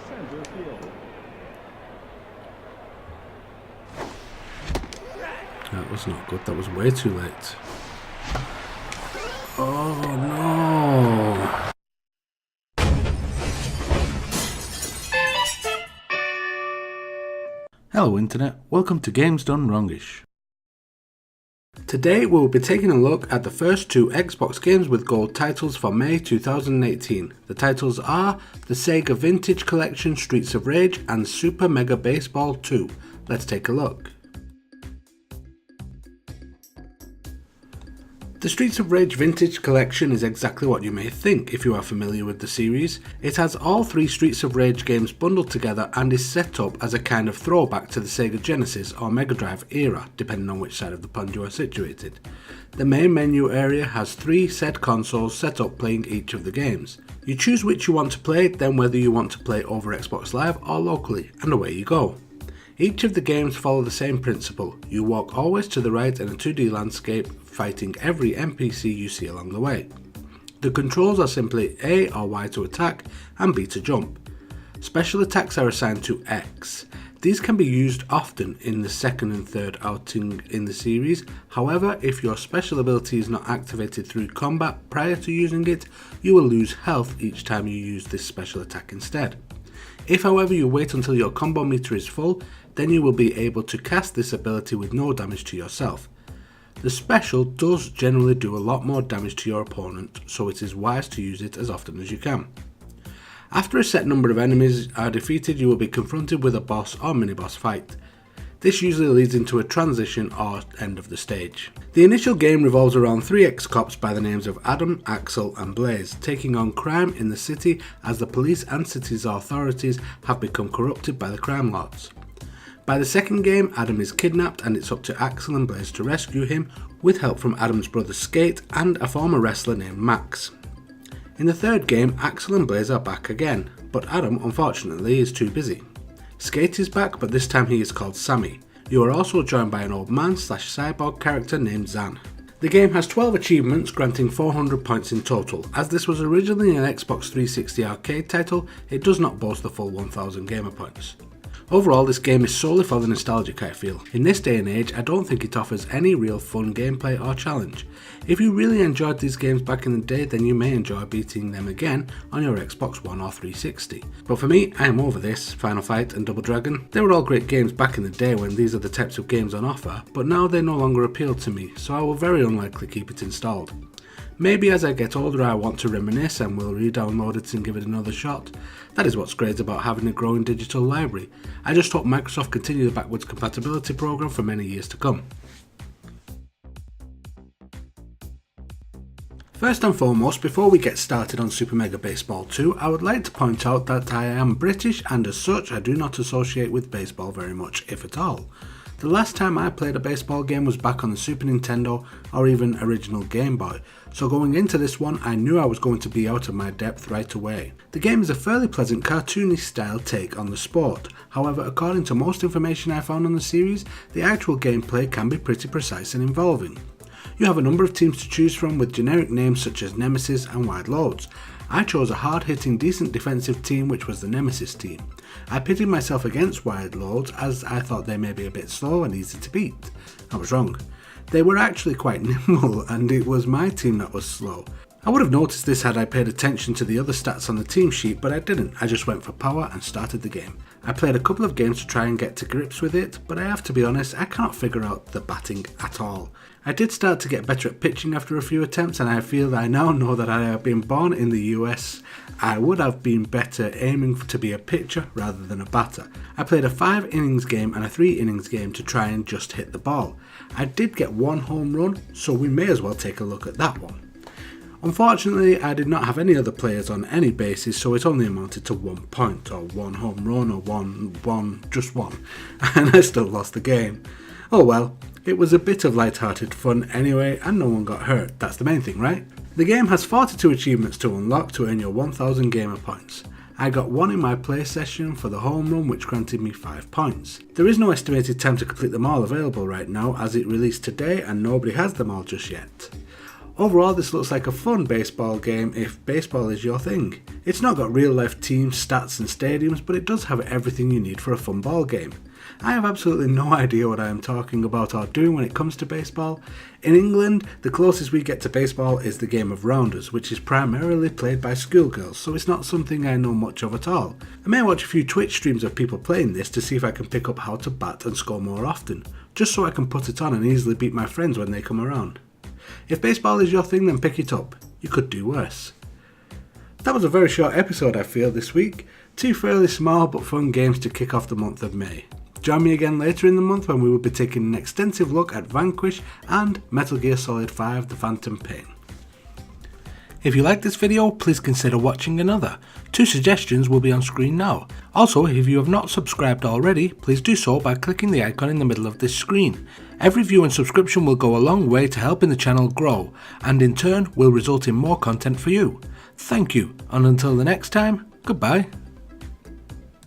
center field. That was not good. That was way too late. Oh no! Hello Internet, welcome to Games Done Wrongish. Today we will be taking a look at the first two Xbox Games with Gold titles for May 2018. The titles are the Sega Vintage Collection Streets of Rage and Super Mega Baseball 2. Let's take a look. The Streets of Rage Vintage Collection is exactly what you may think if you are familiar with the series. It has all three Streets of Rage games bundled together and is set up as a kind of throwback to the Sega Genesis or Mega Drive era, depending on which side of the pond you are situated. The main menu area has three said consoles set up playing each of the games. You choose which you want to play, then whether you want to play over Xbox Live or locally, and away you go. Each of the games follow the same principle. You walk always to the right in a 2D landscape, fighting every NPC you see along the way. The controls are simply A or Y to attack and B to jump. Special attacks are assigned to X. These can be used often in the second and third outing in the series. However, if your special ability is not activated through combat prior to using it, you will lose health each time you use this special attack instead. If however you wait until your combo meter is full, then you will be able to cast this ability with no damage to yourself. The special does generally do a lot more damage to your opponent, so it is wise to use it as often as you can. After a set number of enemies are defeated, you will be confronted with a boss or mini-boss fight. This usually leads into a transition or end of the stage. The initial game revolves around three ex-cops by the names of Adam, Axel and Blaze, taking on crime in the city as the police and city's authorities have become corrupted by the crime lords. By the second game, Adam is kidnapped and it's up to Axel and Blaze to rescue him with help from Adam's brother Skate and a former wrestler named Max. In the third game, Axel and Blaze are back again, but Adam unfortunately is too busy. Skate is back, but this time he is called Sammy. You are also joined by an old man / cyborg character named Zan. The game has 12 achievements granting 400 points in total. As this was originally an Xbox 360 arcade title, it does not boast the full 1000 gamer points. Overall, this game is solely for the nostalgic, I feel. In this day and age, I don't think it offers any real fun gameplay or challenge. If you really enjoyed these games back in the day, then you may enjoy beating them again on your Xbox One or 360. But for me, I am over this. Final Fight and Double Dragon. They were all great games back in the day when these are the types of games on offer, but now they no longer appeal to me, so I will very unlikely keep it installed. Maybe as I get older I want to reminisce and will re-download it and give it another shot. That is what's great about having a growing digital library. I just hope Microsoft continue the backwards compatibility program for many years to come. First and foremost, before we get started on Super Mega Baseball 2, I would like to point out that I am British and as such I do not associate with baseball very much, if at all. The last time I played a baseball game was back on the Super Nintendo or even original Game Boy, so going into this one I knew I was going to be out of my depth right away. The game is a fairly pleasant cartoony style take on the sport, however according to most information I found on the series, the actual gameplay can be pretty precise and involving. You have a number of teams to choose from with generic names such as Nemesis and Wide Loads. I chose a hard-hitting, decent defensive team which was the Nemesis team. I pitted myself against Wide Loads as I thought they may be a bit slow and easy to beat. I was wrong. They were actually quite nimble and it was my team that was slow. I would have noticed this had I paid attention to the other stats on the team sheet, but I didn't. I just went for power and started the game. I played a couple of games to try and get to grips with it, but I have to be honest, I cannot figure out the batting at all. I did start to get better at pitching after a few attempts, and I feel that I now know that I have been born in the US, I would have been better aiming to be a pitcher rather than a batter. I played a 5 innings game and a 3 innings game to try and just hit the ball. I did get one home run, so we may as well take a look at that one. Unfortunately, I did not have any other players on any bases, so it only amounted to 1 point, or 1 home run, or just one, and I still lost the game. Oh well, it was a bit of light-hearted fun anyway, and no one got hurt, that's the main thing, right? The game has 42 achievements to unlock to earn your 1000 gamer points. I got one in my play session for the home run, which granted me 5 points. There is no estimated time to complete them all available right now, as it released today and nobody has them all just yet. Overall, this looks like a fun baseball game if baseball is your thing. It's not got real life teams, stats and stadiums, but it does have everything you need for a fun ball game. I have absolutely no idea what I am talking about or doing when it comes to baseball. In England, the closest we get to baseball is the game of rounders, which is primarily played by schoolgirls, so it's not something I know much of at all. I may watch a few Twitch streams of people playing this to see if I can pick up how to bat and score more often, just so I can put it on and easily beat my friends when they come around. If baseball is your thing, then pick it up. You could do worse. That was a very short episode I feel this week. 2 fairly small but fun games to kick off the month of May. Join me again later in the month when we will be taking an extensive look at Vanquish and Metal Gear Solid 5 The Phantom Pain. If you like this video, please consider watching another. 2 suggestions will be on screen now. Also, if you have not subscribed already, please do so by clicking the icon in the middle of this screen. Every view and subscription will go a long way to helping the channel grow, and in turn will result in more content for you. Thank you, and until the next time, goodbye.